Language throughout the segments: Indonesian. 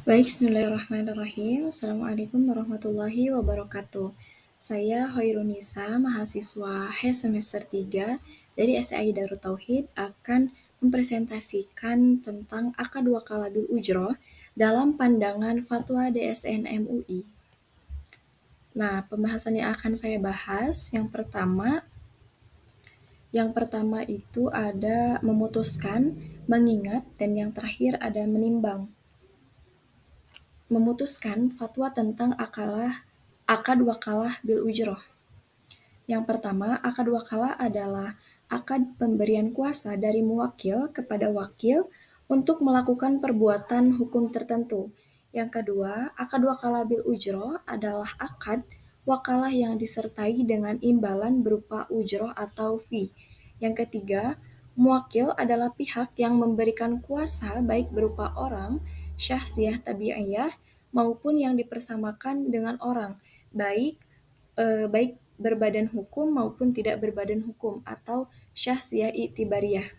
Baik, bismillahirrahmanirrahim. Assalamualaikum warahmatullahi wabarakatuh. Saya Hoirunisa, mahasiswa HES semester 3 dari STI Darut Tauhid akan mempresentasikan tentang akad wakalah bil ujroh dalam pandangan Fatwa DSN MUI. Nah, pembahasan yang akan saya bahas yang pertama itu ada memutuskan, mengingat, dan yang terakhir ada menimbang. Memutuskan fatwa tentang akad wakalah bil ujroh. Yang pertama, akad wakalah adalah akad pemberian kuasa dari muwakil kepada wakil untuk melakukan perbuatan hukum tertentu. Yang kedua, akad wakalah bil ujroh adalah akad wakalah yang disertai dengan imbalan berupa ujroh atau fee. Yang ketiga, muwakil adalah pihak yang memberikan kuasa baik berupa orang, syahsiah tabi'iyah, maupun yang dipersamakan dengan orang, baik berbadan hukum maupun tidak berbadan hukum atau syahsiah i'tibariyah.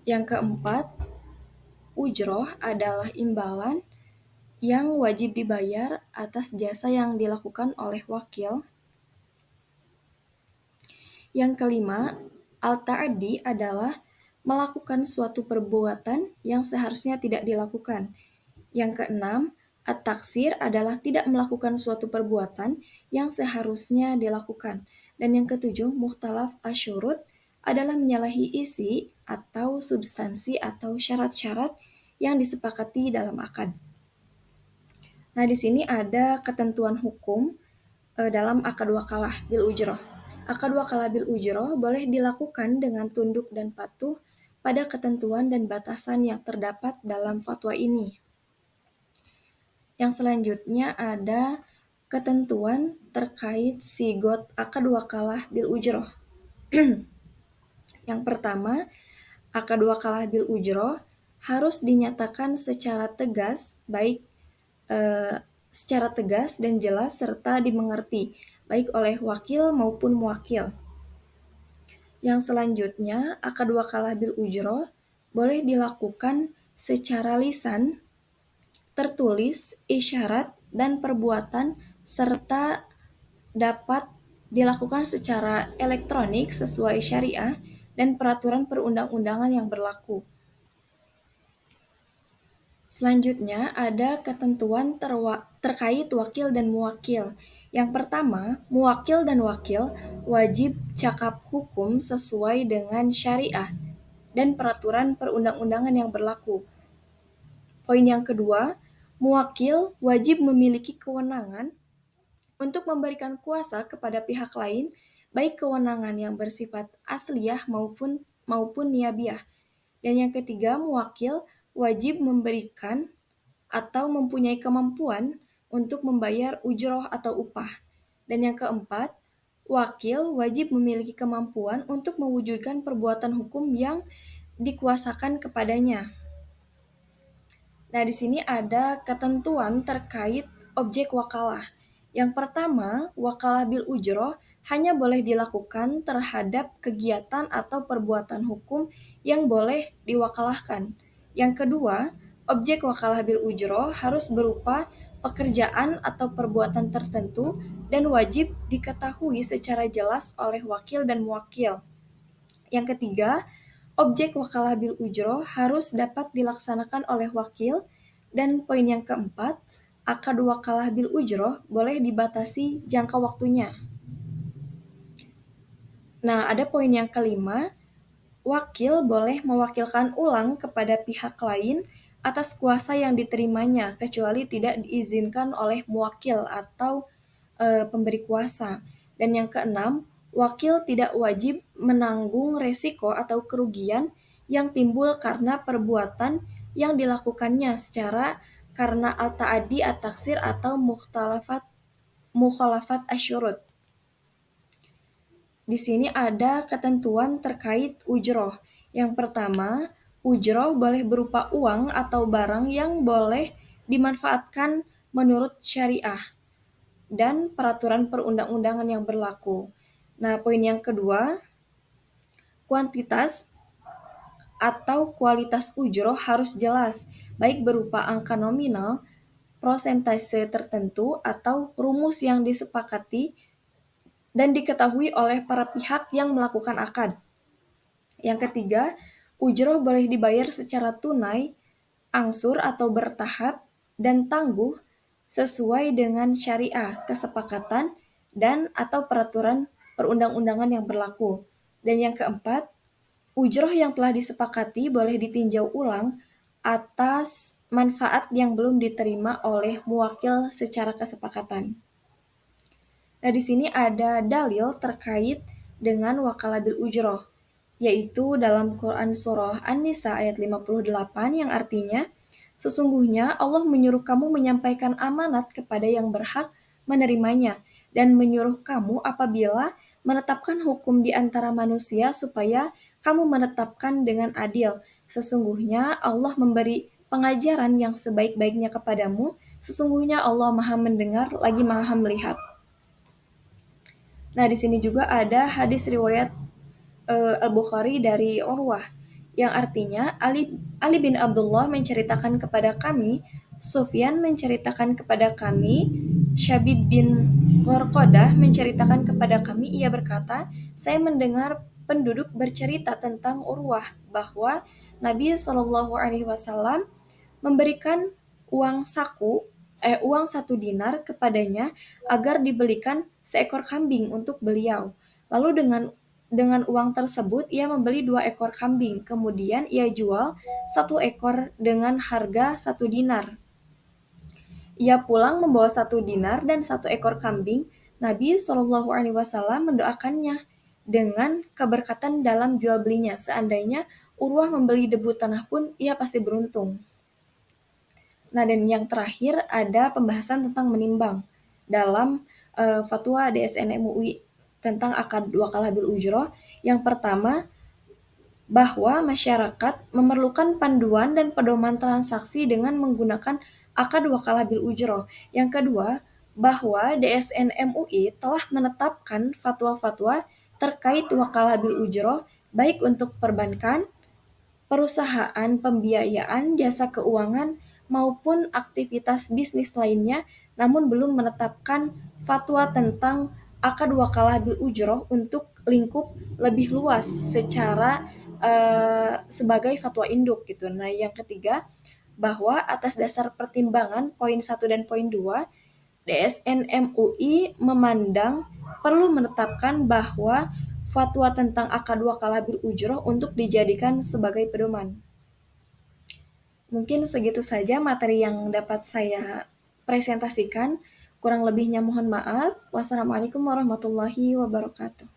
Yang keempat, ujroh adalah imbalan yang wajib dibayar atas jasa yang dilakukan oleh wakil. Yang kelima, al-ta'addi adalah melakukan suatu perbuatan yang seharusnya tidak dilakukan. Yang keenam, at-taksir adalah tidak melakukan suatu perbuatan yang seharusnya dilakukan. Dan yang ketujuh, mukhtalaf asyurut adalah menyalahi isi atau substansi atau syarat-syarat yang disepakati dalam akad. Nah, di sini ada ketentuan hukum dalam akad wakalah bil ujroh. Akad wakalah bil ujroh boleh dilakukan dengan tunduk dan patuh pada ketentuan dan batasan yang terdapat dalam fatwa ini. Yang selanjutnya ada ketentuan terkait sigot akad wakalah bil ujroh. Yang pertama, akad wakalah bil ujroh harus dinyatakan secara tegas, secara tegas dan jelas serta dimengerti, baik oleh wakil maupun muwakil. Yang selanjutnya, akad wakalah bil ujroh boleh dilakukan secara lisan, tertulis, isyarat, dan perbuatan, serta dapat dilakukan secara elektronik sesuai syariah dan peraturan perundang-undangan yang berlaku. Selanjutnya ada ketentuan terkait wakil dan muwakil. Yang pertama, muwakil dan wakil wajib cakap hukum sesuai dengan syariah dan peraturan perundang-undangan yang berlaku. Poin yang kedua, muwakil wajib memiliki kewenangan untuk memberikan kuasa kepada pihak lain, baik kewenangan yang bersifat asliyah maupun niabiyah. Dan yang ketiga, muwakil wajib memberikan atau mempunyai kemampuan untuk membayar ujroh atau upah. Dan yang keempat, wakil wajib memiliki kemampuan untuk mewujudkan perbuatan hukum yang dikuasakan kepadanya. Nah, di sini ada ketentuan terkait objek wakalah. Yang pertama, wakalah bil ujroh hanya boleh dilakukan terhadap kegiatan atau perbuatan hukum yang boleh diwakalahkan. Yang kedua, objek wakalah bil ujroh harus berupa pekerjaan atau perbuatan tertentu dan wajib diketahui secara jelas oleh wakil dan muwakil. Yang ketiga, objek wakalah bil ujroh harus dapat dilaksanakan oleh wakil. Dan poin yang keempat, akad wakalah bil ujroh boleh dibatasi jangka waktunya. Nah, ada poin yang kelima, wakil boleh mewakilkan ulang kepada pihak lain atas kuasa yang diterimanya, kecuali tidak diizinkan oleh muwakil atau pemberi kuasa. Dan yang keenam, wakil tidak wajib menanggung resiko atau kerugian yang timbul karena perbuatan yang dilakukannya karena al-ta'addi, at-taksir, atau mukhalafat asyurut. Di sini ada ketentuan terkait ujroh. Yang pertama, ujroh boleh berupa uang atau barang yang boleh dimanfaatkan menurut syariah dan peraturan perundang-undangan yang berlaku. Nah, poin yang kedua, kuantitas atau kualitas ujroh harus jelas, baik berupa angka nominal, prosentase tertentu, atau rumus yang disepakati dan diketahui oleh para pihak yang melakukan akad. Yang ketiga, ujroh boleh dibayar secara tunai, angsur atau bertahap, dan tangguh sesuai dengan syariah, kesepakatan, dan atau peraturan perundang-undangan yang berlaku. Dan yang keempat, ujroh yang telah disepakati boleh ditinjau ulang atas manfaat yang belum diterima oleh muwakil secara kesepakatan. Nah, di sini ada dalil terkait dengan wakalabil ujroh, yaitu dalam Quran Surah An-Nisa ayat 58 yang artinya, sesungguhnya Allah menyuruh kamu menyampaikan amanat kepada yang berhak menerimanya, dan menyuruh kamu apabila menetapkan hukum di antara manusia supaya kamu menetapkan dengan adil. Sesungguhnya Allah memberi pengajaran yang sebaik-baiknya kepadamu, sesungguhnya Allah maha mendengar lagi maha melihat. Nah, di sini juga ada hadis riwayat Al-Bukhari dari Urwah yang artinya Ali bin Abdullah menceritakan kepada kami, Sufyan menceritakan kepada kami, Syabib bin Warqadah menceritakan kepada kami, ia berkata, saya mendengar penduduk bercerita tentang Urwah bahwa Nabi Shallallahu Alaihi Wasallam memberikan uang 1 dinar kepadanya agar dibelikan seekor kambing untuk beliau. Lalu dengan uang tersebut ia membeli 2 ekor kambing, kemudian ia jual 1 ekor dengan harga 1 dinar. Ia pulang membawa 1 dinar dan 1 ekor kambing. Nabi Shallallahu Alaihi Wasallam mendoakannya dengan keberkatan dalam jual belinya. Seandainya Urwah membeli debu tanah pun ia pasti beruntung. Nah, dan yang terakhir ada pembahasan tentang menimbang dalam fatwa DSN MUI tentang akad wakalabil ujroh. Yang pertama, bahwa masyarakat memerlukan panduan dan pedoman transaksi dengan menggunakan akad wakalabil ujroh. Yang kedua, bahwa DSN MUI telah menetapkan fatwa-fatwa terkait wakalabil ujroh baik untuk perbankan, perusahaan pembiayaan, jasa keuangan, maupun aktivitas bisnis lainnya, namun belum menetapkan fatwa tentang akad wakalah bil ujroh untuk lingkup lebih luas secara sebagai fatwa induk gitu. Nah, yang ketiga, bahwa atas dasar pertimbangan poin 1 dan poin 2, DSN MUI memandang perlu menetapkan bahwa fatwa tentang akad wakalah bil ujroh untuk dijadikan sebagai pedoman. Mungkin segitu saja materi yang dapat saya presentasikan. Kurang lebihnya mohon maaf. Wassalamualaikum warahmatullahi wabarakatuh.